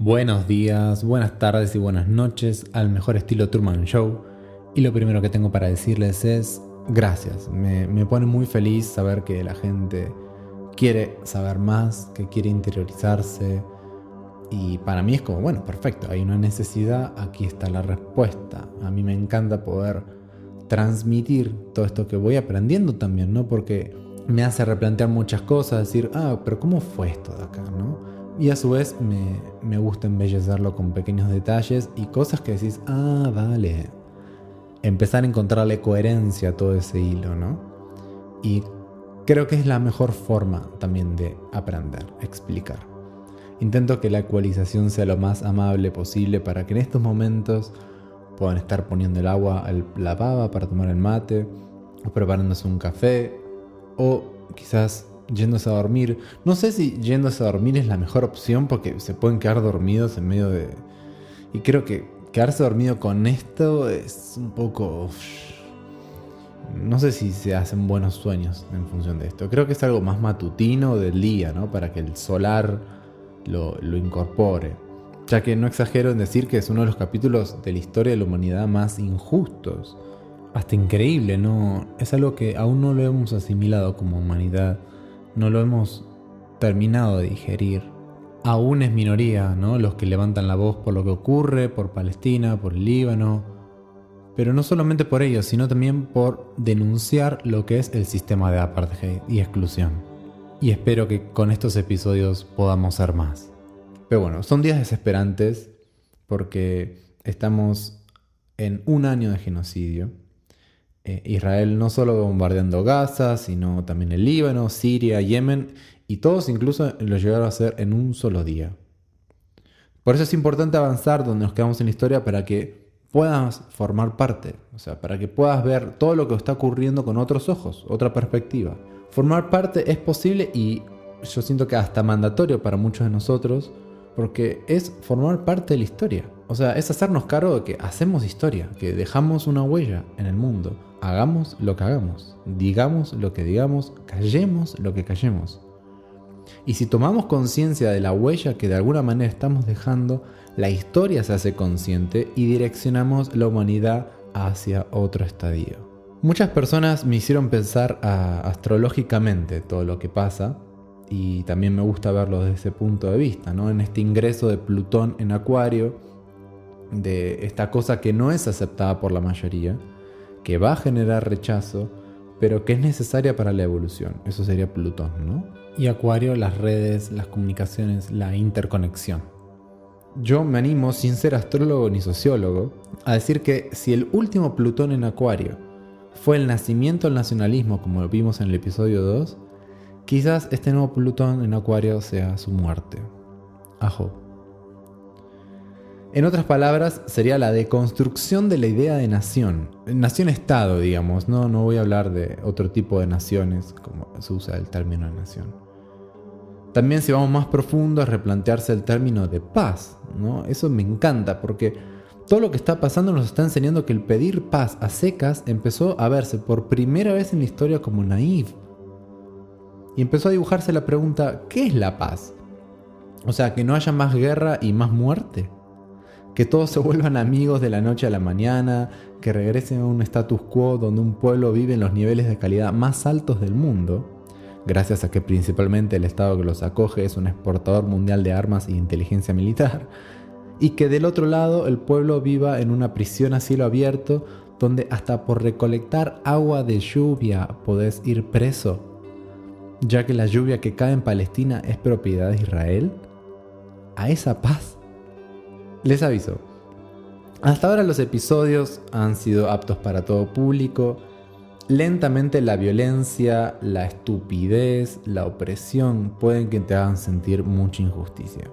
Buenos días, buenas tardes y buenas noches al mejor estilo Truman Show. Y lo primero que tengo para decirles es gracias. Me pone muy feliz saber que la gente quiere saber más, que quiere interiorizarse. Y para mí es como, bueno, perfecto, hay una necesidad, aquí está la respuesta. A mí me encanta poder transmitir todo esto que voy aprendiendo también, ¿no? Porque me hace replantear muchas cosas, decir, pero ¿cómo fue esto de acá, no? Y a su vez me gusta embellecerlo con pequeños detalles y cosas que decís, vale. Empezar a encontrarle coherencia a todo ese hilo, ¿no? Y creo que es la mejor forma también de aprender, explicar. Intento que la ecualización sea lo más amable posible para que en estos momentos puedan estar poniendo el agua, la baba para tomar el mate, o preparándose un café, o quizás yéndose a dormir. No sé si yéndose a dormir es la mejor opción porque se pueden quedar dormidos en medio de... Y creo que quedarse dormido con esto es un poco... No sé si se hacen buenos sueños en función de esto. Creo que es algo más matutino del día, ¿no? Para que el solar lo incorpore. Ya que no exagero en decir que es uno de los capítulos de la historia de la humanidad más injustos. Hasta increíble, ¿no? Es algo que aún no lo hemos asimilado como humanidad. No lo hemos terminado de digerir. Aún es minoría, ¿no? Los que levantan la voz por lo que ocurre, por Palestina, por el Líbano. Pero no solamente por ello, sino también por denunciar lo que es el sistema de apartheid y exclusión. Y espero que con estos episodios podamos ser más. Pero bueno, son días desesperantes porque estamos en un año de genocidio. Israel no solo bombardeando Gaza, sino también el Líbano, Siria, Yemen, y todos incluso lo llegaron a hacer en un solo día. Por eso es importante avanzar donde nos quedamos en la historia para que puedas formar parte, o sea, para que puedas ver todo lo que está ocurriendo con otros ojos, otra perspectiva. Formar parte es posible y yo siento que hasta mandatorio para muchos de nosotros, porque es formar parte de la historia. O sea, es hacernos cargo de que hacemos historia, que dejamos una huella en el mundo. Hagamos lo que hagamos, digamos lo que digamos, callemos lo que callemos. Y si tomamos conciencia de la huella que de alguna manera estamos dejando, la historia se hace consciente y direccionamos la humanidad hacia otro estadio. Muchas personas me hicieron pensar astrológicamente todo lo que pasa, y también me gusta verlo desde ese punto de vista, ¿no? En este ingreso de Plutón en Acuario, de esta cosa que no es aceptada por la mayoría, que va a generar rechazo, pero que es necesaria para la evolución. Eso sería Plutón, ¿no? Y Acuario, las redes, las comunicaciones, la interconexión. Yo me animo, sin ser astrólogo ni sociólogo, a decir que si el último Plutón en Acuario fue el nacimiento del nacionalismo, como lo vimos en el episodio 2, quizás este nuevo Plutón en Acuario sea su muerte. Ajo. En otras palabras, sería la deconstrucción de la idea de nación. Nación-estado, digamos. No voy a hablar de otro tipo de naciones, como se usa el término de nación. También, si vamos más profundo, es replantearse el término de paz, ¿no? Eso me encanta, porque todo lo que está pasando nos está enseñando que el pedir paz a secas empezó a verse por primera vez en la historia como naif. Y empezó a dibujarse la pregunta, ¿qué es la paz? O sea, que no haya más guerra y más muerte. Que todos se vuelvan amigos de la noche a la mañana, que regresen a un status quo donde un pueblo vive en los niveles de calidad más altos del mundo, gracias a que principalmente el Estado que los acoge es un exportador mundial de armas e inteligencia militar, y que del otro lado el pueblo viva en una prisión a cielo abierto donde hasta por recolectar agua de lluvia podés ir preso, ya que la lluvia que cae en Palestina es propiedad de Israel. A esa paz. Les aviso, hasta ahora los episodios han sido aptos para todo público. Lentamente la violencia, la estupidez, la opresión pueden que te hagan sentir mucha injusticia.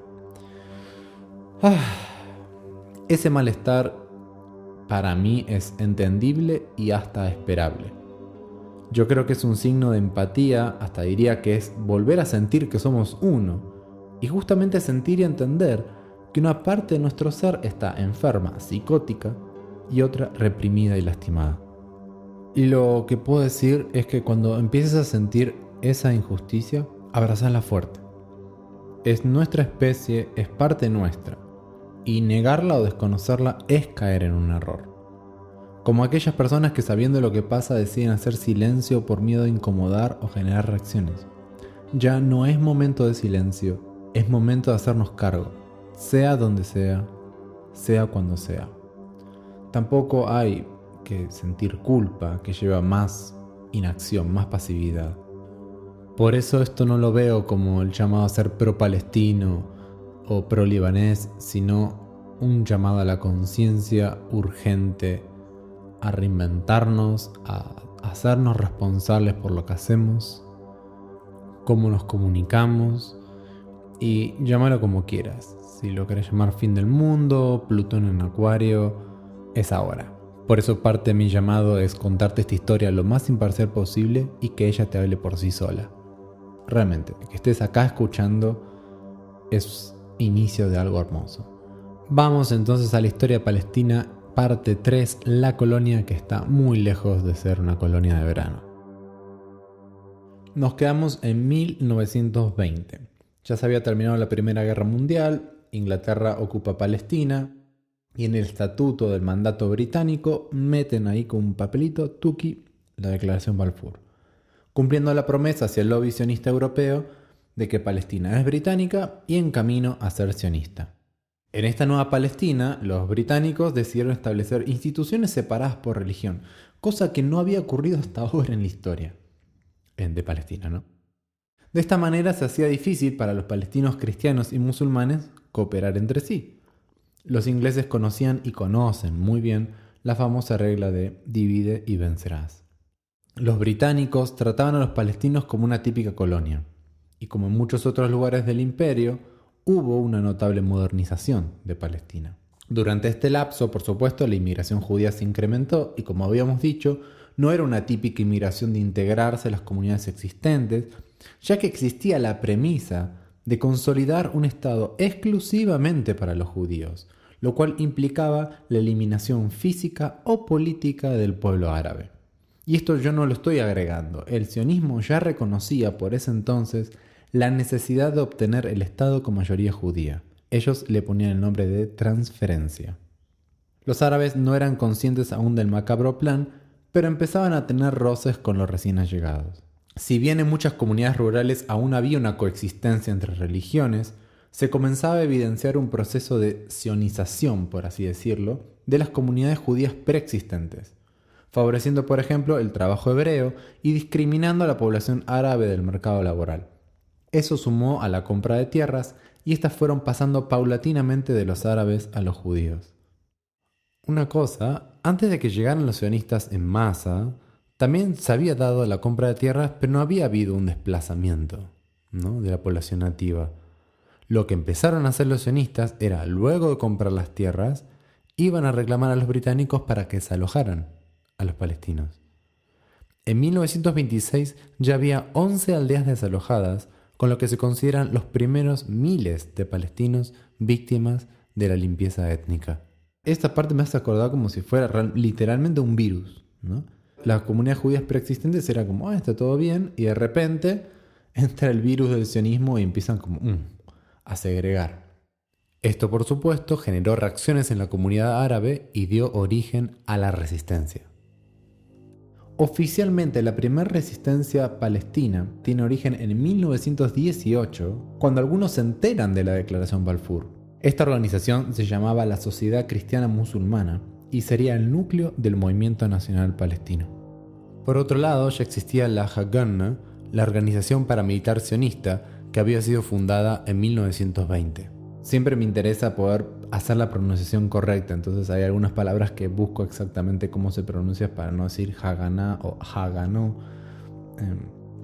Ese malestar para mí es entendible y hasta esperable. Yo creo que es un signo de empatía, hasta diría que es volver a sentir que somos uno. Y justamente sentir y entender que una parte de nuestro ser está enferma, psicótica, y otra reprimida y lastimada. Y lo que puedo decir es que cuando empieces a sentir esa injusticia, abrazala fuerte. es nuestra especie, es parte nuestra, y negarla o desconocerla es caer en un error. Como aquellas personas que sabiendo lo que pasa deciden hacer silencio por miedo a incomodar o generar reacciones. Ya no es momento de silencio, es momento de hacernos cargo, sea donde sea cuando sea. Tampoco hay que sentir culpa, que lleva más inacción, más pasividad. Por eso esto no lo veo como el llamado a ser pro-palestino o pro-libanés, sino un llamado a la conciencia urgente, a reinventarnos, a hacernos responsables por lo que hacemos, cómo nos comunicamos, y llámalo como quieras. Si lo querés llamar fin del mundo, Plutón en Acuario, es ahora. Por eso parte de mi llamado es contarte esta historia lo más imparcial posible y que ella te hable por sí sola. Realmente, que estés acá escuchando es inicio de algo hermoso. Vamos entonces a la historia palestina, parte 3, la colonia que está muy lejos de ser una colonia de verano. Nos quedamos en 1920. Ya se había terminado la Primera Guerra Mundial, Inglaterra ocupa Palestina y en el estatuto del mandato británico meten ahí con un papelito, tuki, la Declaración Balfour, cumpliendo la promesa hacia el lobby sionista europeo de que Palestina es británica y en camino a ser sionista. En esta nueva Palestina, los británicos decidieron establecer instituciones separadas por religión, cosa que no había ocurrido hasta ahora en la historia de Palestina, ¿no? De esta manera se hacía difícil para los palestinos cristianos y musulmanes cooperar entre sí. Los ingleses conocían y conocen muy bien la famosa regla de divide y vencerás. Los británicos trataban a los palestinos como una típica colonia, y como en muchos otros lugares del imperio, hubo una notable modernización de Palestina. Durante este lapso, por supuesto, la inmigración judía se incrementó y, como habíamos dicho, no era una típica inmigración de integrarse a las comunidades existentes, ya que existía la premisa de consolidar un Estado exclusivamente para los judíos, lo cual implicaba la eliminación física o política del pueblo árabe. Y esto yo no lo estoy agregando, el sionismo ya reconocía por ese entonces la necesidad de obtener el Estado con mayoría judía. Ellos le ponían el nombre de transferencia. Los árabes no eran conscientes aún del macabro plan, pero empezaban a tener roces con los recién allegados. Si bien en muchas comunidades rurales aún había una coexistencia entre religiones, se comenzaba a evidenciar un proceso de sionización, por así decirlo, de las comunidades judías preexistentes, favoreciendo, por ejemplo, el trabajo hebreo y discriminando a la población árabe del mercado laboral. Eso sumó a la compra de tierras y estas fueron pasando paulatinamente de los árabes a los judíos. Una cosa, antes de que llegaran los sionistas en masa, también se había dado la compra de tierras, pero no había habido un desplazamiento, ¿no?, de la población nativa. Lo que empezaron a hacer los sionistas era, luego de comprar las tierras, iban a reclamar a los británicos para que desalojaran a los palestinos. En 1926 ya había 11 aldeas desalojadas, con lo que se consideran los primeros miles de palestinos víctimas de la limpieza étnica. Esta parte me hace acordar como si fuera literalmente un virus, ¿no? Las comunidades judías preexistentes era como, está todo bien, y de repente entra el virus del sionismo y empiezan como a segregar. Esto, por supuesto, generó reacciones en la comunidad árabe y dio origen a la resistencia. Oficialmente, la primera resistencia palestina tiene origen en 1918, cuando algunos se enteran de la Declaración Balfour. Esta organización se llamaba la Sociedad Cristiana Musulmana y sería el núcleo del movimiento nacional palestino. Por otro lado, ya existía la Haganah, la organización paramilitar sionista que había sido fundada en 1920. Siempre me interesa poder hacer la pronunciación correcta, entonces hay algunas palabras que busco exactamente cómo se pronuncia para no decir Haganah o Haganó.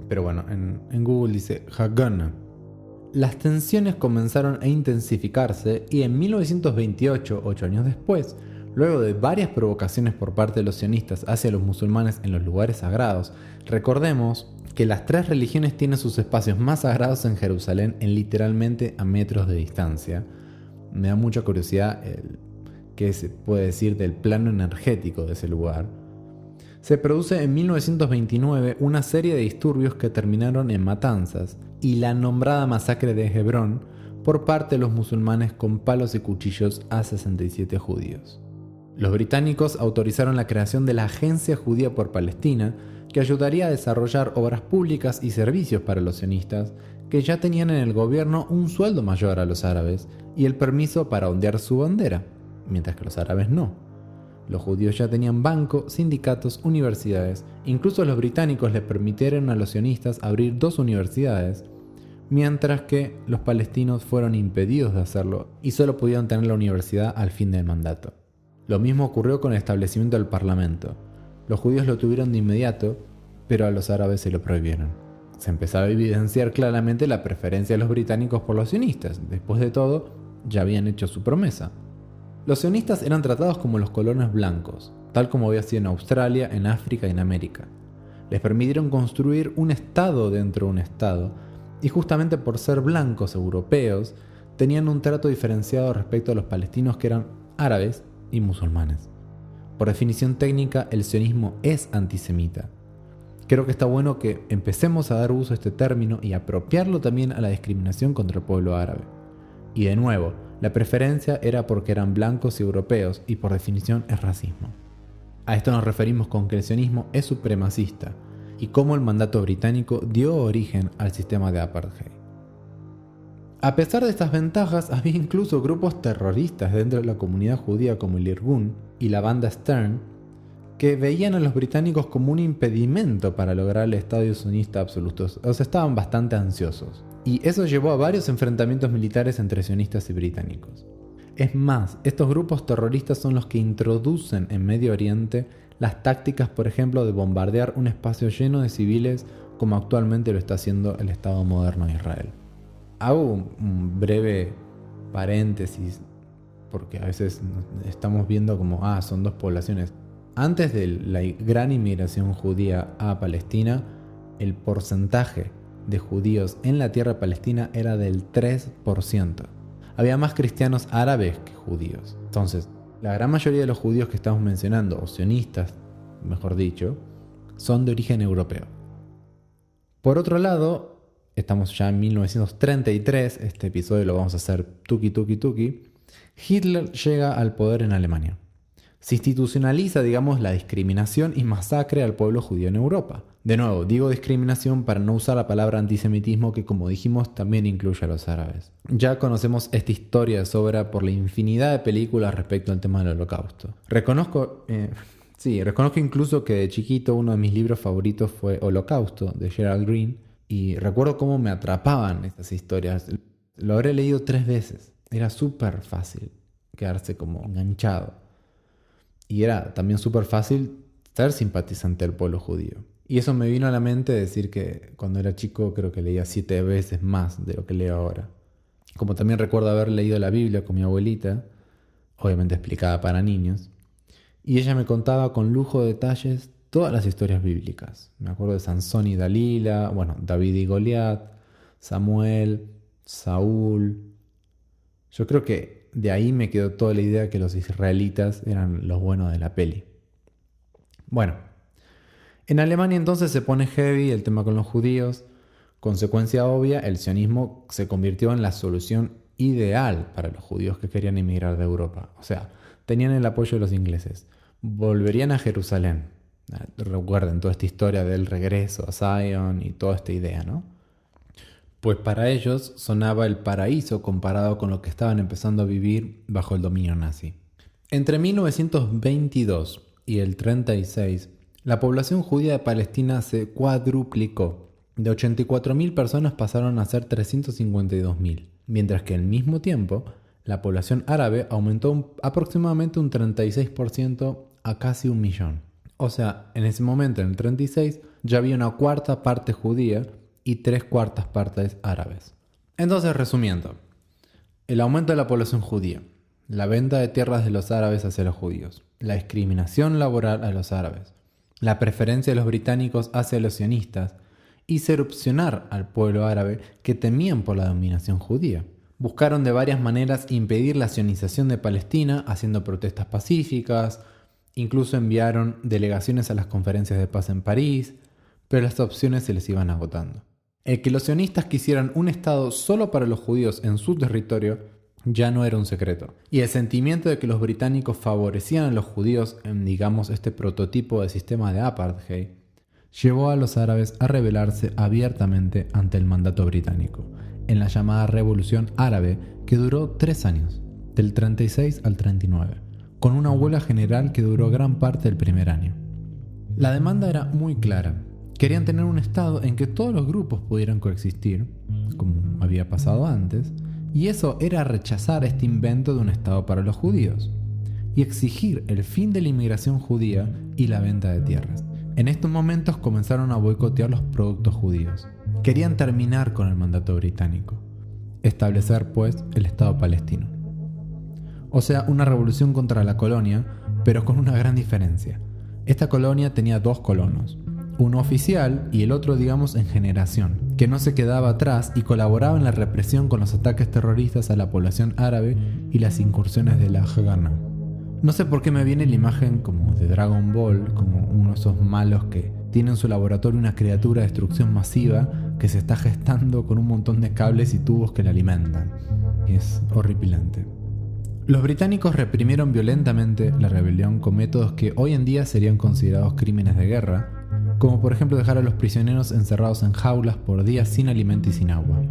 Pero bueno, en Google dice Haganah. Las tensiones comenzaron a intensificarse y en 1928, 8 años después, luego de varias provocaciones por parte de los sionistas hacia los musulmanes en los lugares sagrados, recordemos que las tres religiones tienen sus espacios más sagrados en Jerusalén en literalmente a metros de distancia. Me da mucha curiosidad qué se puede decir del plano energético de ese lugar. Se produce en 1929 una serie de disturbios que terminaron en matanzas y la nombrada masacre de Hebrón, por parte de los musulmanes con palos y cuchillos a 67 judíos. Los británicos autorizaron la creación de la Agencia Judía por Palestina, que ayudaría a desarrollar obras públicas y servicios para los sionistas, que ya tenían en el gobierno un sueldo mayor a los árabes y el permiso para ondear su bandera, mientras que los árabes no. Los judíos ya tenían banco, sindicatos, universidades. Incluso los británicos les permitieron a los sionistas abrir 2 universidades, mientras que los palestinos fueron impedidos de hacerlo y solo pudieron tener la universidad al fin del mandato. Lo mismo ocurrió con el establecimiento del parlamento. Los judíos lo tuvieron de inmediato, pero a los árabes se lo prohibieron. Se empezaba a evidenciar claramente la preferencia de los británicos por los sionistas. Después de todo, ya habían hecho su promesa. Los sionistas eran tratados como los colonos blancos, tal como había sido en Australia, en África y en América. Les permitieron construir un estado dentro de un estado, y justamente por ser blancos europeos, tenían un trato diferenciado respecto a los palestinos que eran árabes y musulmanes. Por definición técnica, el sionismo es antisemita. Creo que está bueno que empecemos a dar uso a este término y apropiarlo también a la discriminación contra el pueblo árabe. Y de nuevo, la preferencia era porque eran blancos y europeos, y por definición es racismo. A esto nos referimos con que el sionismo es supremacista, y cómo el mandato británico dio origen al sistema de apartheid. A pesar de estas ventajas, había incluso grupos terroristas dentro de la comunidad judía como el Irgun y la banda Stern, que veían a los británicos como un impedimento para lograr el Estado sionista absoluto. O sea, estaban bastante ansiosos. Y eso llevó a varios enfrentamientos militares entre sionistas y británicos. Es más, estos grupos terroristas son los que introducen en Medio Oriente las tácticas, por ejemplo, de bombardear un espacio lleno de civiles como actualmente lo está haciendo el Estado moderno de Israel. Hago un breve paréntesis porque a veces estamos viendo como, son 2 poblaciones. Antes de la gran inmigración judía a Palestina, el porcentaje de judíos en la tierra palestina era del 3%. Había más cristianos árabes que judíos. Entonces, la gran mayoría de los judíos que estamos mencionando, o sionistas, mejor dicho, son de origen europeo. Por otro lado, estamos ya en 1933, este episodio lo vamos a hacer tuki. Hitler llega al poder en Alemania. Se institucionaliza, la discriminación y masacre al pueblo judío en Europa. De nuevo, digo discriminación para no usar la palabra antisemitismo, que como dijimos también incluye a los árabes. Ya conocemos esta historia de sobra por la infinidad de películas respecto al tema del Holocausto. Reconozco incluso que de chiquito uno de mis libros favoritos fue Holocausto, de Gerald Green, y recuerdo cómo me atrapaban estas historias. Lo habré leído 3 veces. Era súper fácil quedarse como enganchado. Y era también súper fácil ser simpatizante del pueblo judío. Y eso me vino a la mente decir que cuando era chico creo que leía 7 veces más de lo que leo ahora. Como también recuerdo haber leído la Biblia con mi abuelita, obviamente explicada para niños, y ella me contaba con lujo de detalles todas las historias bíblicas. Me acuerdo de Sansón y Dalila, David y Goliat, Samuel, Saúl. Yo creo que de ahí me quedó toda la idea que los israelitas eran los buenos de la peli. En Alemania entonces se pone heavy el tema con los judíos. Consecuencia obvia, el sionismo se convirtió en la solución ideal para los judíos que querían emigrar de Europa. O sea, tenían el apoyo de los ingleses. Volverían a Jerusalén. Recuerden toda esta historia del regreso a Sion y toda esta idea, ¿no? Pues para ellos sonaba el paraíso comparado con lo que estaban empezando a vivir bajo el dominio nazi. Entre 1922 y el 36, la población judía de Palestina se cuadruplicó. De 84.000 personas pasaron a ser 352.000, mientras que al mismo tiempo la población árabe aumentó aproximadamente un 36% a casi 1 millón. O sea, en ese momento, en el 36, ya había una cuarta parte judía y 3/4 partes árabes. Entonces, resumiendo, el aumento de la población judía, la venta de tierras de los árabes hacia los judíos, la discriminación laboral a los árabes, la preferencia de los británicos hacia los sionistas y ser opcionar al pueblo árabe que temían por la dominación judía. Buscaron de varias maneras impedir la sionización de Palestina haciendo protestas pacíficas, incluso enviaron delegaciones a las conferencias de paz en París, pero las opciones se les iban agotando. El que los sionistas quisieran un estado solo para los judíos en su territorio ya no era un secreto. Y el sentimiento de que los británicos favorecían a los judíos en, digamos, este prototipo de sistema de apartheid, llevó a los árabes a rebelarse abiertamente ante el mandato británico, en la llamada Revolución Árabe, que duró 3 años, del 36 al 39, con una huelga general que duró gran parte del primer año. La demanda era muy clara. Querían tener un estado en que todos los grupos pudieran coexistir, como había pasado antes, y eso era rechazar este invento de un estado para los judíos, y exigir el fin de la inmigración judía y la venta de tierras. En estos momentos comenzaron a boicotear los productos judíos. Querían terminar con el mandato británico, establecer pues el Estado palestino. O sea, una revolución contra la colonia, pero con una gran diferencia. Esta colonia tenía 2 colonos, uno oficial y el otro, digamos, en generación, que no se quedaba atrás y colaboraba en la represión con los ataques terroristas a la población árabe y las incursiones de la Haganah. No sé por qué me viene la imagen como de Dragon Ball, como uno de esos malos que tiene en su laboratorio una criatura de destrucción masiva que se está gestando con un montón de cables y tubos que la alimentan. Y es horripilante. Los británicos reprimieron violentamente la rebelión con métodos que hoy en día serían considerados crímenes de guerra, como por ejemplo dejar a los prisioneros encerrados en jaulas por días sin alimento y sin agua.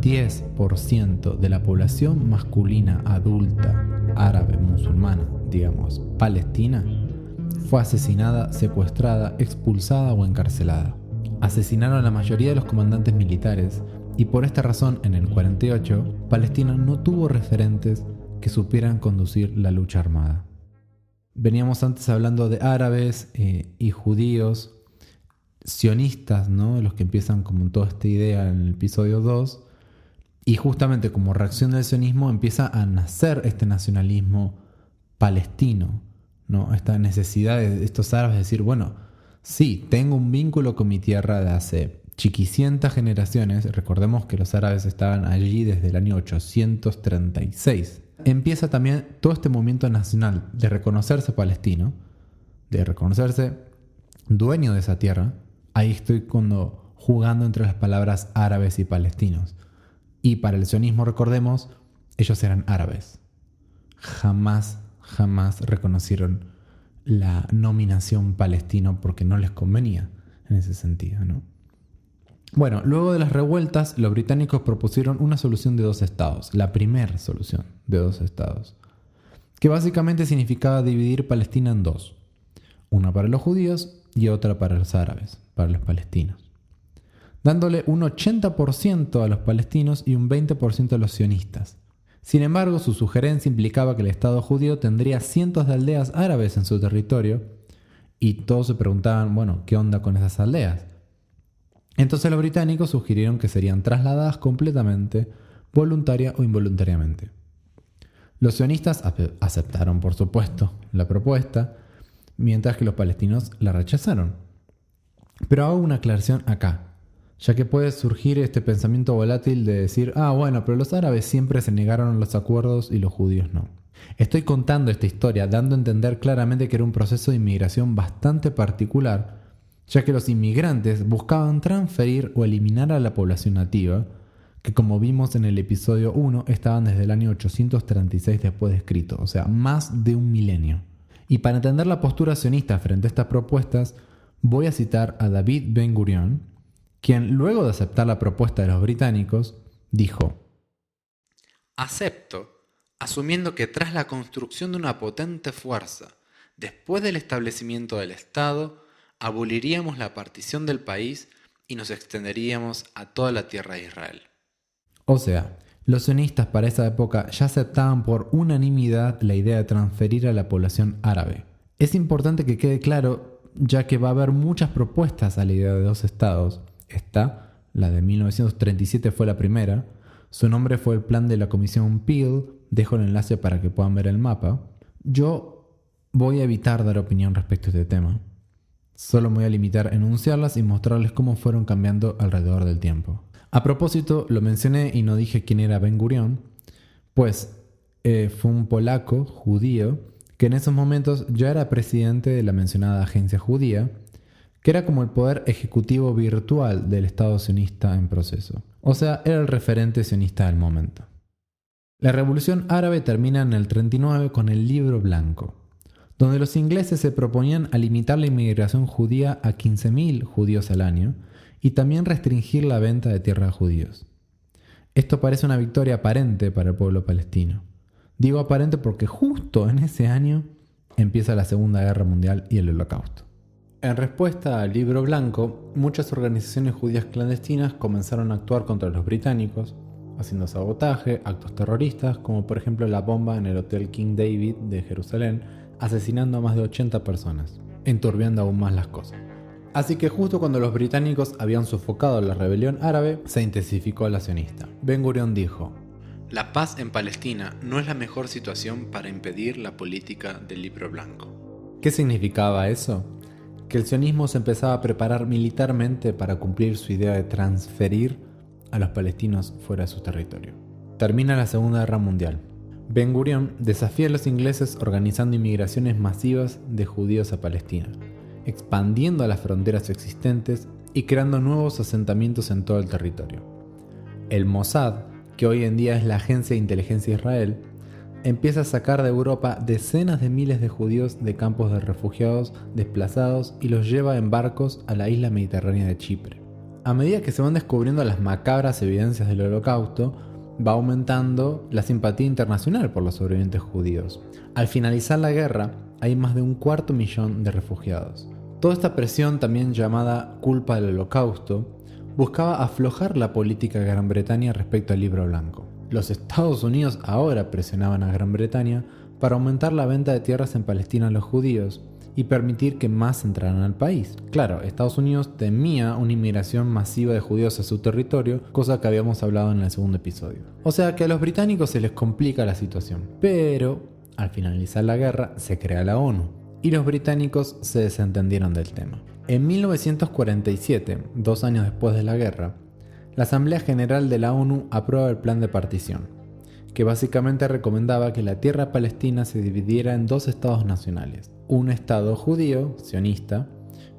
10% de la población masculina adulta árabe musulmana, digamos, palestina, fue asesinada, secuestrada, expulsada o encarcelada. Asesinaron a la mayoría de los comandantes militares y por esta razón en el 48 Palestina no tuvo referentes que supieran conducir la lucha armada. Veníamos antes hablando de árabes y judíos, sionistas, ¿no? Los que empiezan como toda esta idea en el episodio 2, y justamente como reacción del sionismo empieza a nacer este nacionalismo palestino, ¿no? Esta necesidad de estos árabes de decir, bueno, sí, tengo un vínculo con mi tierra de hace chiquicientas generaciones. Recordemos que los árabes estaban allí desde el año 836. Empieza también todo este movimiento nacional de reconocerse palestino, de reconocerse dueño de esa tierra. Ahí estoy jugando entre las palabras árabes y palestinos. Y para el sionismo, recordemos, ellos eran árabes. Jamás reconocieron la nominación palestino porque no les convenía en ese sentido, ¿no? Bueno, luego de las revueltas, los británicos propusieron una solución de 2 estados, la primera solución de 2 estados, que básicamente significaba dividir Palestina en 2, una para los judíos y otra para los árabes, para los palestinos, dándole un 80% a los palestinos y un 20% a los sionistas. Sin embargo, su sugerencia implicaba que el Estado judío tendría cientos de aldeas árabes en su territorio y todos se preguntaban, bueno, ¿qué onda con esas aldeas? Entonces los británicos sugirieron que serían trasladadas completamente, voluntaria o involuntariamente. Los sionistas aceptaron, por supuesto, la propuesta, mientras que los palestinos la rechazaron. Pero hago una aclaración acá, ya que puede surgir este pensamiento volátil de decir, bueno, pero los árabes siempre se negaron a los acuerdos y los judíos no. Estoy contando esta historia dando a entender claramente que era un proceso de inmigración bastante particular, ya que los inmigrantes buscaban transferir o eliminar a la población nativa, que como vimos en el episodio 1 estaban desde el año 836 después de Cristo, o sea, más de un milenio. Y para entender la postura sionista frente a estas propuestas, voy a citar a David Ben Gurion, quien luego de aceptar la propuesta de los británicos, dijo: acepto, asumiendo que tras la construcción de una potente fuerza, después del establecimiento del Estado, aboliríamos la partición del país y nos extenderíamos a toda la tierra de Israel. O sea, los sionistas para esa época ya aceptaban por unanimidad la idea de transferir a la población árabe. Es importante que quede claro, ya que va a haber muchas propuestas a la idea de 2 estados. Esta, la de 1937, fue la primera. Su nombre fue el plan de la Comisión Peel. Dejo el enlace para que puedan ver el mapa. Yo voy a evitar dar opinión respecto a este tema. Solo me voy a limitar a enunciarlas y mostrarles cómo fueron cambiando alrededor del tiempo. A propósito, lo mencioné y no dije quién era Ben Gurion, pues fue un polaco judío que en esos momentos ya era presidente de la mencionada agencia judía, que era como el poder ejecutivo virtual del Estado sionista en proceso. O sea, era el referente sionista del momento. La Revolución Árabe termina en el 39 con el Libro Blanco, donde los ingleses se proponían a limitar la inmigración judía a 15.000 judíos al año y también restringir la venta de tierra a judíos. Esto parece una victoria aparente para el pueblo palestino. Digo aparente porque justo en ese año empieza la Segunda Guerra Mundial y el Holocausto. En respuesta al Libro Blanco, muchas organizaciones judías clandestinas comenzaron a actuar contra los británicos, haciendo sabotaje, actos terroristas, como por ejemplo la bomba en el Hotel King David de Jerusalén, asesinando a más de 80 personas, enturbiando aún más las cosas. Así que justo cuando los británicos habían sofocado la rebelión árabe, se intensificó la sionista. Ben Gurión dijo: la paz en Palestina no es la mejor situación para impedir la política del Libro Blanco. ¿Qué significaba eso? Que el sionismo se empezaba a preparar militarmente para cumplir su idea de transferir a los palestinos fuera de su territorio. Termina la Segunda Guerra Mundial. Ben Gurión desafía a los ingleses organizando inmigraciones masivas de judíos a Palestina, expandiendo las fronteras existentes y creando nuevos asentamientos en todo el territorio. El Mossad, que hoy en día es la agencia de inteligencia de Israel, empieza a sacar de Europa decenas de miles de judíos de campos de refugiados desplazados y los lleva en barcos a la isla mediterránea de Chipre. A medida que se van descubriendo las macabras evidencias del Holocausto, va aumentando la simpatía internacional por los sobrevivientes judíos. Al finalizar la guerra, hay más de 250.000 de refugiados. Toda esta presión, también llamada culpa del Holocausto, buscaba aflojar la política de Gran Bretaña respecto al Libro Blanco. Los Estados Unidos ahora presionaban a Gran Bretaña para aumentar la venta de tierras en Palestina a los judíos y permitir que más entraran al país. Claro, Estados Unidos temía una inmigración masiva de judíos a su territorio, cosa que habíamos hablado en el segundo episodio. O sea que a los británicos se les complica la situación. Pero, al finalizar la guerra, se crea la ONU y los británicos se desentendieron del tema. En 1947, 2 años después de la guerra, la Asamblea General de la ONU aprueba el Plan de Partición, que básicamente recomendaba que la tierra palestina se dividiera en 2 estados nacionales, un estado judío, sionista,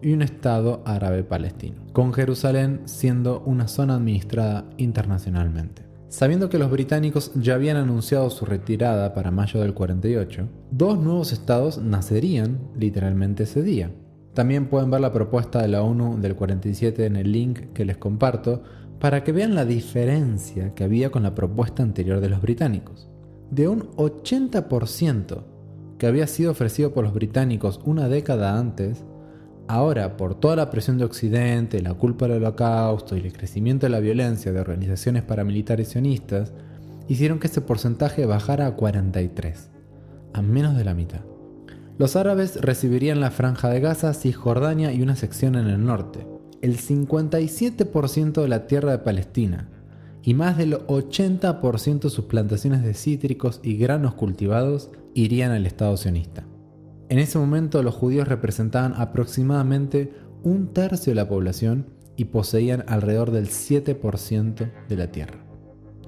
y un estado árabe palestino, con Jerusalén siendo una zona administrada internacionalmente. Sabiendo que los británicos ya habían anunciado su retirada para mayo del 48, 2 nuevos estados nacerían literalmente ese día. También pueden ver la propuesta de la ONU del 47 en el link que les comparto para que vean la diferencia que había con la propuesta anterior de los británicos. De un 80% que había sido ofrecido por los británicos una década antes, ahora por toda la presión de Occidente, la culpa del Holocausto y el crecimiento de la violencia de organizaciones paramilitares sionistas, hicieron que ese porcentaje bajara a 43, a menos de la mitad. Los árabes recibirían la Franja de Gaza, Cisjordania y una sección en el norte, el 57% de la tierra de Palestina y más del 80% de sus plantaciones de cítricos y granos cultivados irían al Estado sionista. En ese momento los judíos representaban aproximadamente 1/3 de la población y poseían alrededor del 7% de la tierra.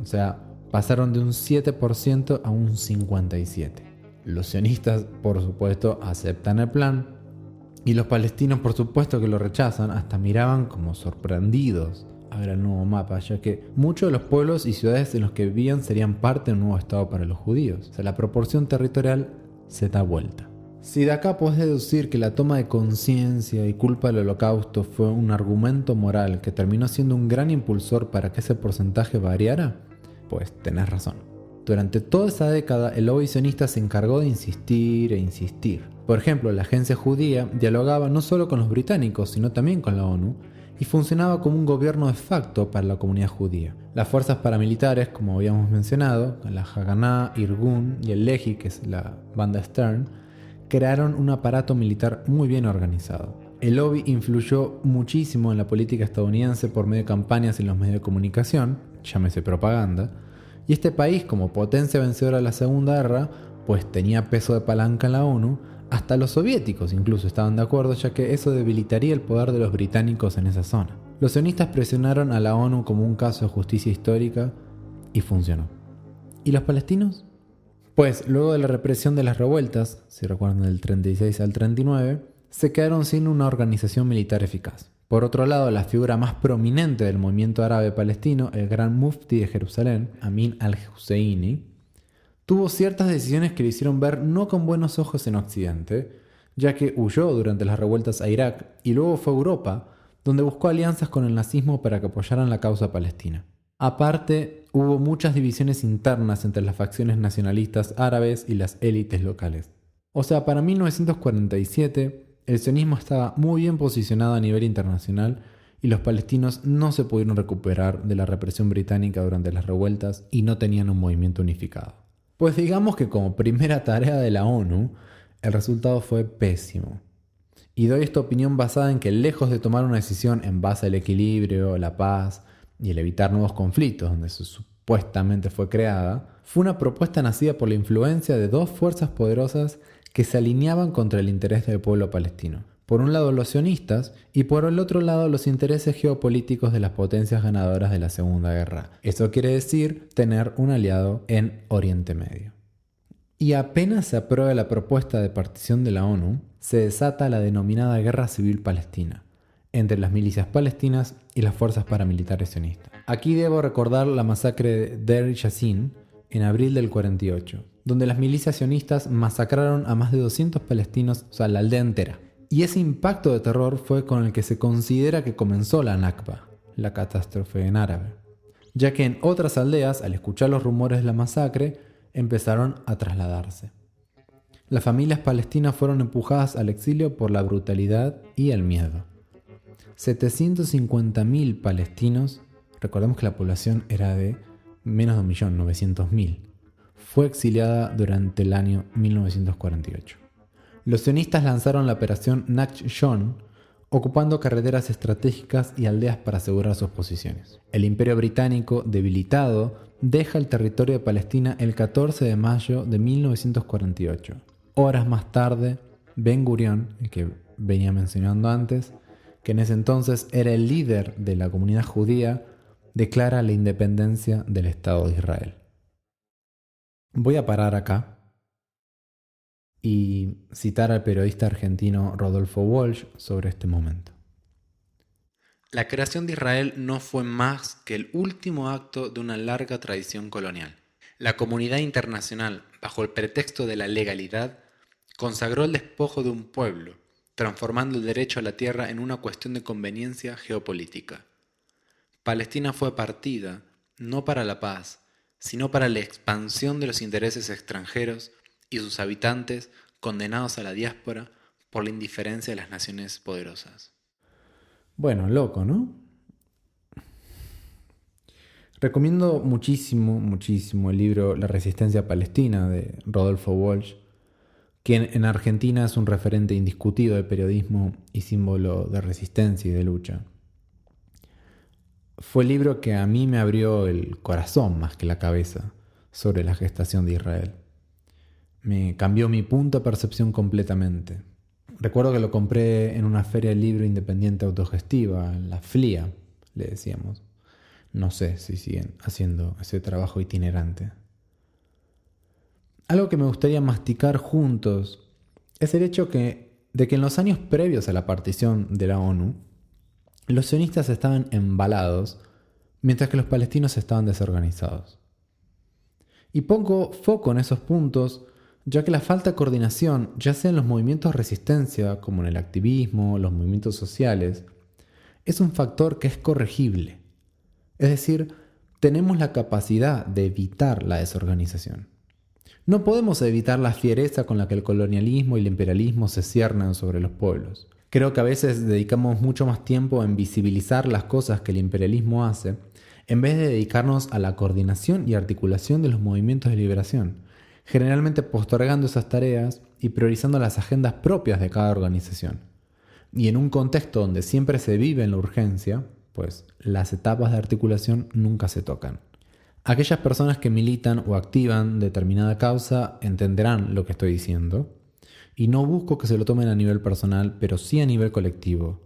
O sea, pasaron de un 7% a un 57%. Los sionistas, por supuesto, aceptan el plan, y los palestinos, por supuesto, que lo rechazan, hasta miraban como sorprendidos a ver el nuevo mapa, ya que muchos de los pueblos y ciudades en los que vivían serían parte de un nuevo estado para los judíos. O sea, la proporción territorial se da vuelta. Si de acá podés deducir que la toma de conciencia y culpa del Holocausto fue un argumento moral que terminó siendo un gran impulsor para que ese porcentaje variara, pues tenés razón. Durante toda esa década, el lobby sionista se encargó de insistir e insistir. Por ejemplo, la agencia judía dialogaba no solo con los británicos, sino también con la ONU, y funcionaba como un gobierno de facto para la comunidad judía. Las fuerzas paramilitares, como habíamos mencionado, la Haganah, Irgun y el Lehi, que es la banda Stern, crearon un aparato militar muy bien organizado. El lobby influyó muchísimo en la política estadounidense por medio de campañas en los medios de comunicación, llámese propaganda, y este país, como potencia vencedora de la Segunda Guerra, pues tenía peso de palanca en la ONU. Hasta los soviéticos incluso estaban de acuerdo, ya que eso debilitaría el poder de los británicos en esa zona. Los sionistas presionaron a la ONU como un caso de justicia histórica y funcionó. ¿Y los palestinos? Pues luego de la represión de las revueltas, si recuerdan del 36 al 39, se quedaron sin una organización militar eficaz. Por otro lado, la figura más prominente del movimiento árabe palestino, el gran mufti de Jerusalén, Amin al-Husseini, tuvo ciertas decisiones que le hicieron ver no con buenos ojos en Occidente, ya que huyó durante las revueltas a Irak y luego fue a Europa, donde buscó alianzas con el nazismo para que apoyaran la causa palestina. Aparte, hubo muchas divisiones internas entre las facciones nacionalistas árabes y las élites locales. O sea, para 1947, el sionismo estaba muy bien posicionado a nivel internacional y los palestinos no se pudieron recuperar de la represión británica durante las revueltas y no tenían un movimiento unificado. Pues digamos que como primera tarea de la ONU, el resultado fue pésimo. Y doy esta opinión basada en que lejos de tomar una decisión en base al equilibrio, la paz y el evitar nuevos conflictos, donde se supuestamente fue creada, fue una propuesta nacida por la influencia de dos fuerzas poderosas que se alineaban contra el interés del pueblo palestino. Por un lado los sionistas y por el otro lado los intereses geopolíticos de las potencias ganadoras de la Segunda Guerra. Eso quiere decir tener un aliado en Oriente Medio. Y apenas se aprueba la propuesta de partición de la ONU, se desata la denominada Guerra Civil Palestina, entre las milicias palestinas y las fuerzas paramilitares sionistas. Aquí debo recordar la masacre de Deir Yassin en abril del 48, donde las milicias sionistas masacraron a más de 200 palestinos, o sea, la aldea entera. Y ese impacto de terror fue con el que se considera que comenzó la Nakba, la catástrofe en árabe, ya que en otras aldeas, al escuchar los rumores de la masacre, empezaron a trasladarse. Las familias palestinas fueron empujadas al exilio por la brutalidad y el miedo. 750.000 palestinos, recordemos que la población era de menos de 1.900.000, fue exiliada durante el año 1948. Los sionistas lanzaron la operación Nakba Shon, ocupando carreteras estratégicas y aldeas para asegurar sus posiciones. El Imperio Británico, debilitado, deja el territorio de Palestina el 14 de mayo de 1948. Horas más tarde, Ben Gurion, el que venía mencionando antes, que en ese entonces era el líder de la comunidad judía, declara la independencia del Estado de Israel. Voy a parar acá y citar al periodista argentino Rodolfo Walsh sobre este momento. La creación de Israel no fue más que el último acto de una larga tradición colonial. La comunidad internacional, bajo el pretexto de la legalidad, consagró el despojo de un pueblo, transformando el derecho a la tierra en una cuestión de conveniencia geopolítica. Palestina fue partida, no para la paz, sino para la expansión de los intereses extranjeros y sus habitantes condenados a la diáspora por la indiferencia de las naciones poderosas. Bueno, loco, ¿no? Recomiendo muchísimo el libro La Resistencia Palestina de Rodolfo Walsh, que en Argentina es un referente indiscutido de periodismo y símbolo de resistencia y de lucha. Fue el libro que a mí me abrió el corazón más que la cabeza sobre la gestación de Israel. Me cambió mi punto de percepción completamente. Recuerdo que lo compré en una feria del libro independiente autogestiva, la FLIA, le decíamos. No sé si siguen haciendo ese trabajo itinerante. Algo que me gustaría masticar juntos es el hecho de que en los años previos a la partición de la ONU, los sionistas estaban embalados, mientras que los palestinos estaban desorganizados. Y pongo foco en esos puntos, ya que la falta de coordinación, ya sea en los movimientos de resistencia, como en el activismo, los movimientos sociales, es un factor que es corregible. Es decir, tenemos la capacidad de evitar la desorganización. No podemos evitar la fiereza con la que el colonialismo y el imperialismo se ciernen sobre los pueblos. Creo que a veces dedicamos mucho más tiempo en visibilizar las cosas que el imperialismo hace, en vez de dedicarnos a la coordinación y articulación de los movimientos de liberación, generalmente postergando esas tareas y priorizando las agendas propias de cada organización. Y en un contexto donde siempre se vive en la urgencia, pues las etapas de articulación nunca se tocan. Aquellas personas que militan o activan determinada causa entenderán lo que estoy diciendo, y no busco que se lo tomen a nivel personal, pero sí a nivel colectivo.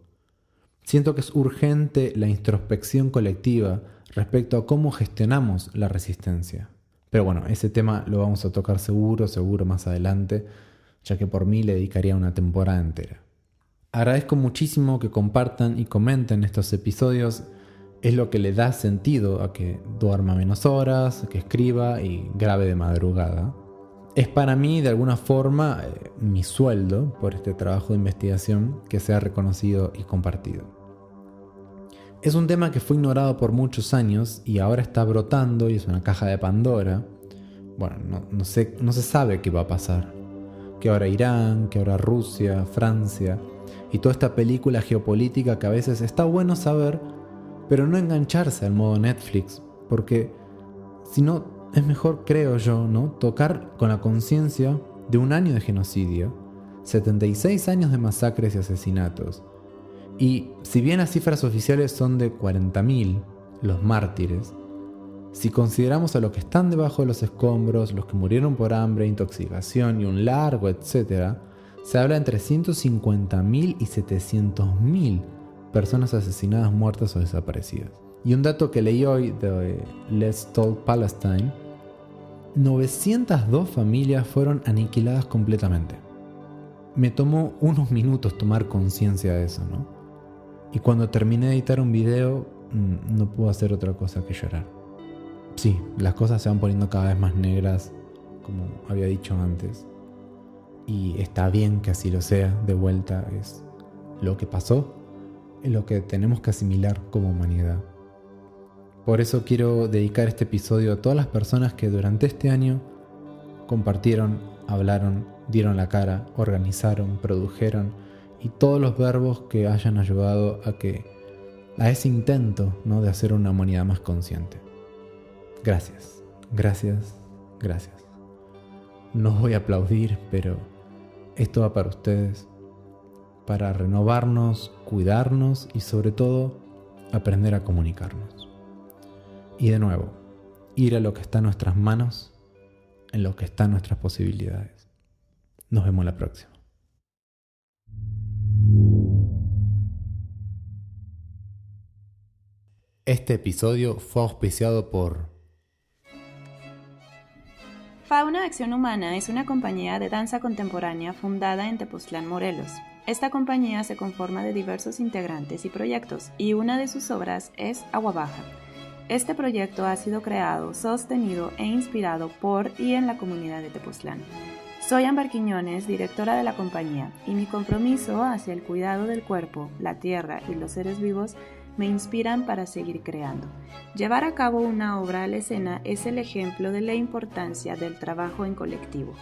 Siento que es urgente la introspección colectiva respecto a cómo gestionamos la resistencia. Pero bueno, ese tema lo vamos a tocar seguro más adelante, ya que por mí le dedicaría una temporada entera. Agradezco muchísimo que compartan y comenten estos episodios. Es lo que le da sentido a que duerma menos horas, que escriba y grabe de madrugada. Es para mí, de alguna forma, mi sueldo por este trabajo de investigación que sea reconocido y compartido. Es un tema que fue ignorado por muchos años y ahora está brotando y es una caja de Pandora. Bueno, no se sabe qué va a pasar. Que ahora Irán, que ahora Rusia, Francia y toda esta película geopolítica que a veces está bueno saber, pero no engancharse al modo Netflix, porque si no es mejor, creo yo, ¿no? Tocar con la conciencia de un año de genocidio, 76 años de masacres y asesinatos. Y si bien las cifras oficiales son de 40.000 los mártires, si consideramos a los que están debajo de los escombros, los que murieron por hambre, intoxicación y un largo etcétera, se habla entre 150.000 y 700.000 personas asesinadas, muertas o desaparecidas. Y un dato que leí hoy de Let's Talk Palestine, 902 familias fueron aniquiladas completamente. Me tomó unos minutos tomar conciencia de eso, ¿no? Y cuando terminé de editar un video, no pude hacer otra cosa que llorar. Sí, las cosas se van poniendo cada vez más negras, como había dicho antes. Y está bien que así lo sea, de vuelta es lo que pasó, es lo que tenemos que asimilar como humanidad. Por eso quiero dedicar este episodio a todas las personas que durante este año compartieron, hablaron, dieron la cara, organizaron, produjeron y todos los verbos que hayan ayudado a ese intento, ¿no?, de hacer una humanidad más consciente. Gracias, gracias, gracias. No voy a aplaudir, pero esto va para ustedes, para renovarnos, cuidarnos y sobre todo aprender a comunicarnos. Y de nuevo, ir a lo que está en nuestras manos, en lo que están nuestras posibilidades. Nos vemos la próxima. Este episodio fue auspiciado por Fauna Acción Humana es una compañía de danza contemporánea fundada en Tepoztlán, Morelos. Esta compañía se conforma de diversos integrantes y proyectos, y una de sus obras es Agua Baja. Este proyecto ha sido creado, sostenido e inspirado por y en la comunidad de Tepoztlán. Soy Ámbar Quiñones, directora de la compañía, y mi compromiso hacia el cuidado del cuerpo, la tierra y los seres vivos me inspiran para seguir creando. Llevar a cabo una obra a la escena es el ejemplo de la importancia del trabajo en colectivo.